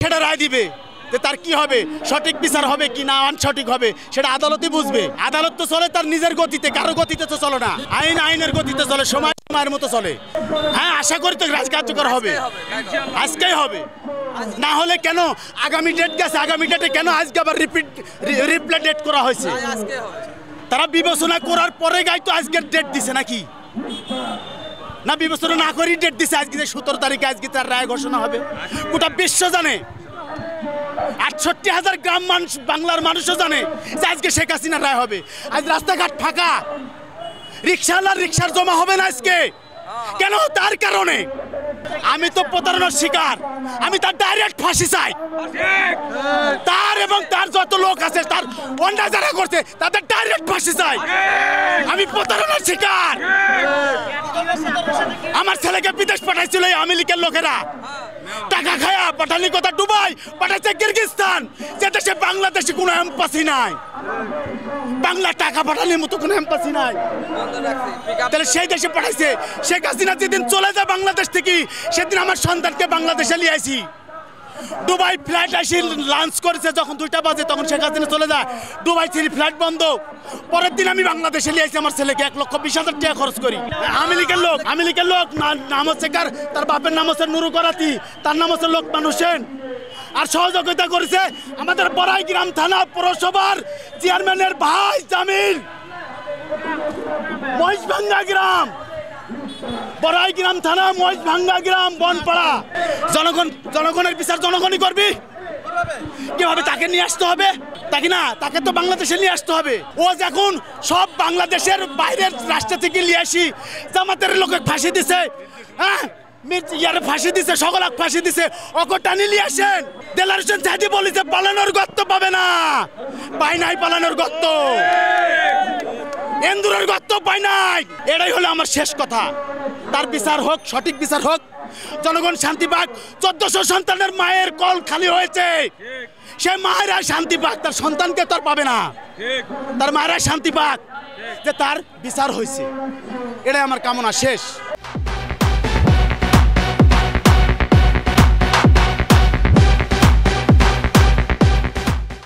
সেটা রায় দিবে যে তার কি হবে, সঠিক বিচার হবে কি না আনসঠিক হবে সেটা আদালতই বুঝবে। আদালত তো চলে তার নিজের গতিতে, কারো গতিতে তো চলে না। আইন আইনের গতিতে চলে, সময় সময়ের মতো চলে। হ্যাঁ, আশা করি তো রাজ কার্যকর হবে, আজকেই হবে। না হলে কেন আগামী ডেট গেছে, আগামী ডেটে কেন আজকে আবার রিপ্লে ডেট করা হয়েছে? তারা বিবেচনা করার পরে গাই তো আজকের ডেট দিছে নাকি? না, বিবেচনা না করেই ডেট দিছে আজকে যে 17 তারিখে আজকে তার রায় ঘোষণা হবে। গোটা বিশ্ব জানে, 68,000 গ্রাম মানুষ, বাংলার মানুষও জানে যে আজকে শেখ হাসিনার রায় হবে। আজ রাস্তাঘাট ফাঁকা, রিক্সাওয়ালার রিক্সার জমা হবে না আজকে। কেন? তার কারণে। আমি তো প্রতারণার শিকার, আমি তার ডাইরেক্ট ফাঁসি চাই। তার এবং তার যত লোক আছে, তার অন্যায় যারা করছে তাদের ডাইরেক্ট ফাঁসি চাই। আমি প্রতারণার শিকার। আমার ছেলেকে বিদেশ পাঠাইছিল এই আওয়ামী লীগের লোকেরা, টাকা খায়া পাঠালি কথা দুবাই পাঠাইছে কিরগিজস্তান, যে দেশে বাংলাদেশে কোনো এম্বাসি নাই, বাংলা টাকা পাঠানোর মতো কোনো এম্বাসি নাই। তাহলে সেই দেশে পাঠাইছে। শেখ হাসিনা যেদিন চলে যায় বাংলাদেশ থেকে, সেদিন আমার সন্তানকে বাংলাদেশে নিয়ে আসি। দুবাই ফ্লাইট আসি লাঞ্চ করেছে যখন 2টা বাজে, তখন শেখ হাসিনা চলে যায়। দুবাই থেকে ফ্লাইট বন্ধ। পরের দিন আমি বাংলাদেশে নিয়ে আসি আমার ছেলেকে, 1,20,000 টাকা খরচ করি। আওয়ামী লীগের লোক নাম হচ্ছে কার, তার বাপের নাম হচ্ছে নুরু করাতি, তার নাম হচ্ছে লোকমান হোসেন। আর সহযোগিতা করেছে আমাদের বড়াইগ্রাম থানা পৌরসভার চেয়ারম্যানের ভাই জামিল, মহিষভাঙ্গা গ্রাম, বড়াইগ্রাম থানা মহিষভাঙ্গা গ্রাম, বনপাড়া। জনগণের বিচার জনগণই করবি। কিভাবে? তাকে নিয়ে আসতে হবে, তাকে না, তাকে তো বাংলাদেশে নিয়ে আসতে হবে। ও যখন সব বাংলাদেশের বাইরের রাষ্ট্র থেকে নিয়ে আসি, জামাতের লোকে ফাঁসি দিছে, হ্যাঁ ইয়ার ফাঁসি দিছে, সকলাক ফাঁসি দিছে, ওকে টানি নিয়ে আসেন। দেলার হোসেন সাইদি বলেছে পালানোর গর্ত পাবে না, পাই নাই পালানোর গর্ত, এন্দুরের গর্ত পাই নাই। এটাই হলো আমার শেষ কথা। তার বিচার হোক, সঠিক বিচার হোক, জনগণ শান্তি পাক। 1400 সন্তানের মায়ের কল খালি হয়েছে, সে মায়েরা শান্তি পাক, তার সন্তানকে তার পাবে না, তার মায়েরা শান্তি পাক যে তার বিচার হয়েছে। এটাই আমার কামনা। শেষ।